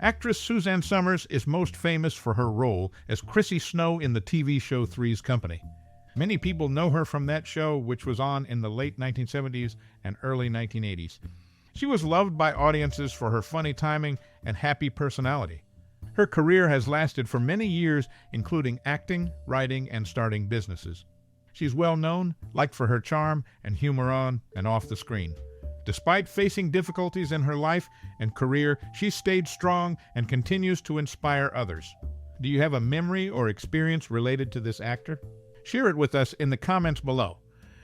Actress Suzanne Somers is most famous for her role as Chrissy Snow in the TV show Three's Company. Many people know her from that show, which was on in the late 1970s and early 1980s. She was loved by audiences for her funny timing and happy personality. Her career has lasted for many years, including acting, writing, and starting businesses. She's well known, liked for her charm and humor on and off the screen. Despite facing difficulties in her life and career, she stayed strong and continues to inspire others. Do you have a memory or experience related to this actor? Share it with us in the comments below.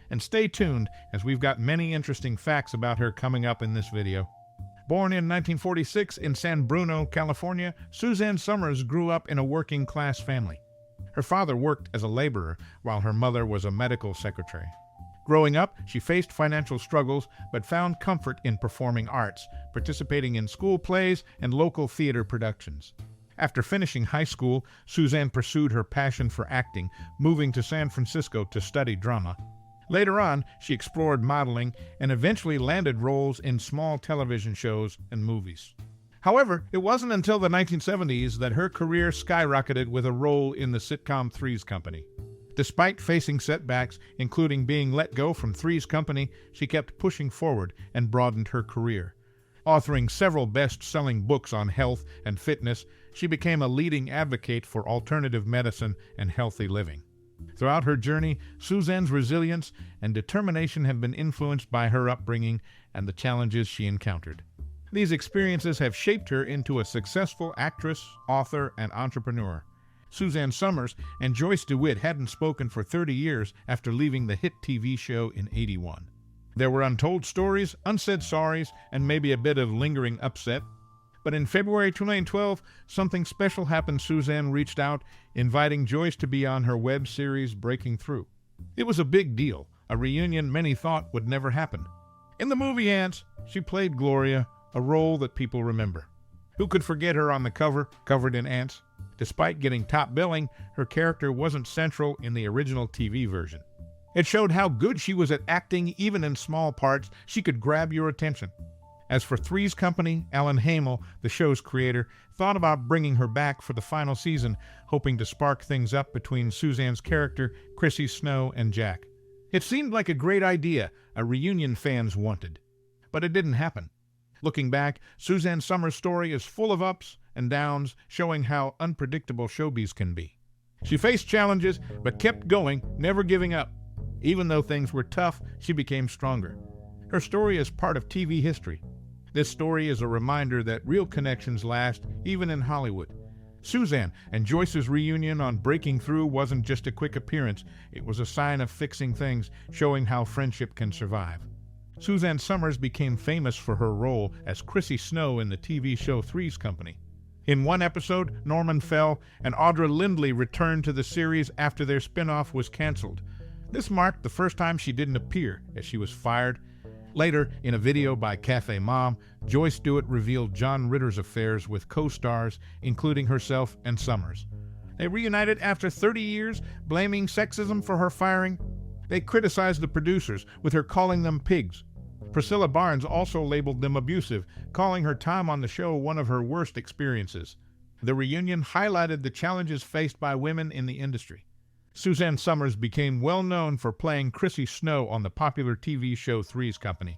And stay tuned, as we've got many interesting facts about her coming up in this video. Born in 1946 in San Bruno, California, Suzanne Somers grew up in a working-class family. Her father worked as a laborer, while her mother was a medical secretary. Growing up, she faced financial struggles, but found comfort in performing arts, participating in school plays and local theater productions. After finishing high school, Suzanne pursued her passion for acting, moving to San Francisco to study drama. Later on, she explored modeling and eventually landed roles in small television shows and movies. However, it wasn't until the 1970s that her career skyrocketed with a role in the sitcom Three's Company. Despite facing setbacks, including being let go from Three's Company, she kept pushing forward and broadened her career. Authoring several best-selling books on health and fitness, she became a leading advocate for alternative medicine and healthy living. Throughout her journey, Suzanne's resilience and determination have been influenced by her upbringing and the challenges she encountered. These experiences have shaped her into a successful actress, author, and entrepreneur. Suzanne Somers and Joyce DeWitt hadn't spoken for 30 years after leaving the hit TV show in '81. There were untold stories, unsaid sorries, and maybe a bit of lingering upset. But in February 2012, something special happened. Suzanne reached out, inviting Joyce to be on her web series Breaking Through. It was a big deal, a reunion many thought would never happen. In the movie Ants, she played Gloria, a role that people remember. Who could forget her on the cover, covered in ants? Despite getting top billing, her character wasn't central in the original TV version. It showed how good she was at acting. Even in small parts, she could grab your attention. As for Three's Company, Alan Hamel, the show's creator, thought about bringing her back for the final season, hoping to spark things up between Suzanne's character, Chrissy Snow, and Jack. It seemed like a great idea, a reunion fans wanted. But it didn't happen. Looking back, Suzanne Somers' story is full of ups and downs, showing how unpredictable showbiz can be. She faced challenges, but kept going, never giving up. Even though things were tough, she became stronger. Her story is part of TV history. This story is a reminder that real connections last, even in Hollywood. Suzanne and Joyce's reunion on Breaking Through wasn't just a quick appearance. It was a sign of fixing things, showing how friendship can survive. Suzanne Somers became famous for her role as Chrissy Snow in the TV show Three's Company. In one episode, Norman fell, and Audra Lindley returned to the series after their spin-off was canceled. This marked the first time she didn't appear, as she was fired. Later, in a video by Cafe Mom, Joyce DeWitt revealed John Ritter's affairs with co-stars, including herself and Somers. They reunited after 30 years, blaming sexism for her firing. They criticized the producers, with her calling them pigs. Priscilla Barnes also labeled them abusive, calling her time on the show one of her worst experiences. The reunion highlighted the challenges faced by women in the industry. Suzanne Somers became well known for playing Chrissy Snow on the popular TV show Three's Company.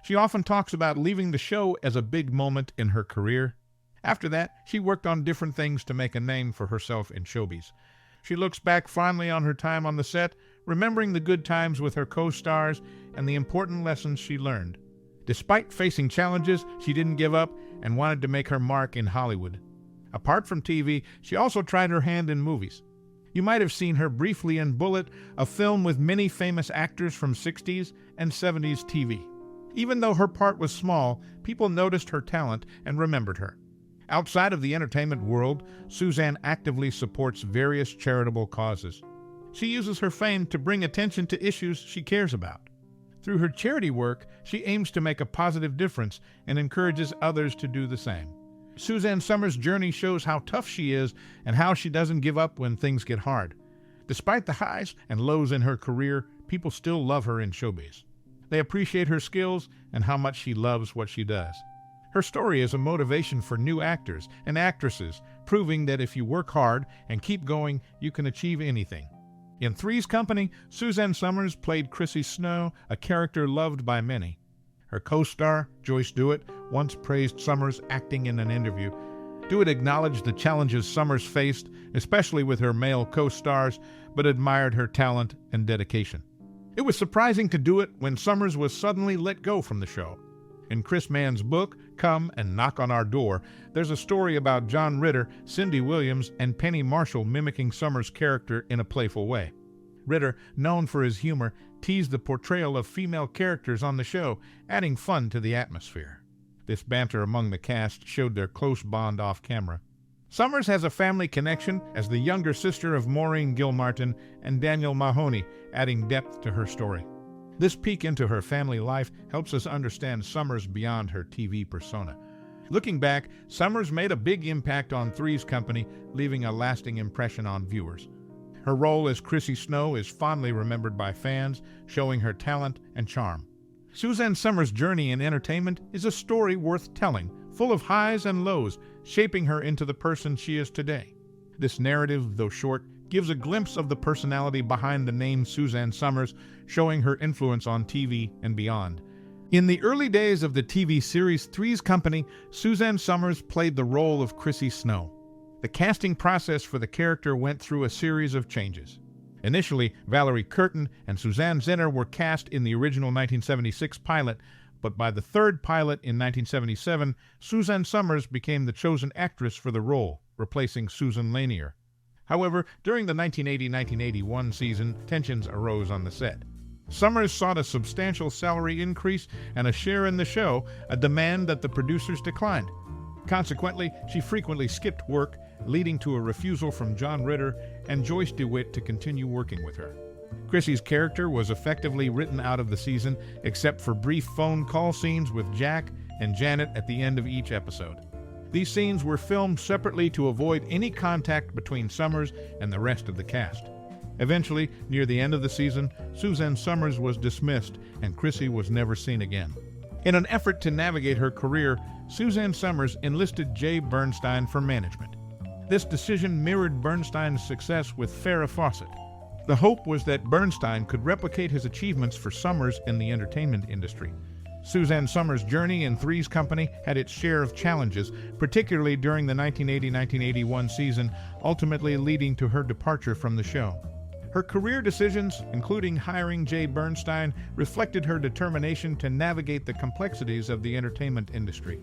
She often talks about leaving the show as a big moment in her career. After that, she worked on different things to make a name for herself in showbiz. She looks back fondly on her time on the set, remembering the good times with her co-stars and the important lessons she learned. Despite facing challenges, she didn't give up and wanted to make her mark in Hollywood. Apart from TV, she also tried her hand in movies. You might have seen her briefly in Bullet, a film with many famous actors from 60s and 70s TV. Even though her part was small, people noticed her talent and remembered her. Outside of the entertainment world, Suzanne actively supports various charitable causes. She uses her fame to bring attention to issues she cares about. Through her charity work, she aims to make a positive difference and encourages others to do the same. Suzanne Somers' journey shows how tough she is and how she doesn't give up when things get hard. Despite the highs and lows in her career, people still love her in showbiz. They appreciate her skills and how much she loves what she does. Her story is a motivation for new actors and actresses, proving that if you work hard and keep going, you can achieve anything. In Three's Company, Suzanne Somers played Chrissy Snow, a character loved by many. Her co-star, Joyce Dewitt, once praised Somers' acting in an interview. Dewitt acknowledged the challenges Somers faced, especially with her male co-stars, but admired her talent and dedication. It was surprising to Dewitt when Somers was suddenly let go from the show. In Chris Mann's book, Come and Knock on Our Door, there's a story about John Ritter, Cindy Williams, and Penny Marshall mimicking Somers' character in a playful way. Ritter, known for his humor, teased the portrayal of female characters on the show, adding fun to the atmosphere. This banter among the cast showed their close bond off-camera. Somers has a family connection as the younger sister of Maureen Gilmartin and Daniel Mahoney, adding depth to her story. This peek into her family life helps us understand Somers beyond her TV persona. Looking back, Somers made a big impact on Three's Company, leaving a lasting impression on viewers. Her role as Chrissy Snow is fondly remembered by fans, showing her talent and charm. Suzanne Somers' journey in entertainment is a story worth telling, full of highs and lows, shaping her into the person she is today. This narrative, though short, gives a glimpse of the personality behind the name Suzanne Somers, showing her influence on TV and beyond. In the early days of the TV series Three's Company, Suzanne Somers played the role of Chrissy Snow. The casting process for the character went through a series of changes. Initially, Valerie Curtin and Suzanne Zenner were cast in the original 1976 pilot, but by the third pilot in 1977, Suzanne Somers became the chosen actress for the role, replacing Susan Lanier. However, during the 1980-1981 season, tensions arose on the set. Somers sought a substantial salary increase and a share in the show, a demand that the producers declined. Consequently, she frequently skipped work, leading to a refusal from John Ritter and Joyce DeWitt to continue working with her. Chrissy's character was effectively written out of the season, except for brief phone call scenes with Jack and Janet at the end of each episode. These scenes were filmed separately to avoid any contact between Somers and the rest of the cast. Eventually, near the end of the season, Suzanne Somers was dismissed and Chrissy was never seen again. In an effort to navigate her career, Suzanne Somers enlisted Jay Bernstein for management. This decision mirrored Bernstein's success with Farrah Fawcett. The hope was that Bernstein could replicate his achievements for Somers in the entertainment industry. Suzanne Somers' journey in Three's Company had its share of challenges, particularly during the 1980-1981 season, ultimately leading to her departure from the show. Her career decisions, including hiring Jay Bernstein, reflected her determination to navigate the complexities of the entertainment industry.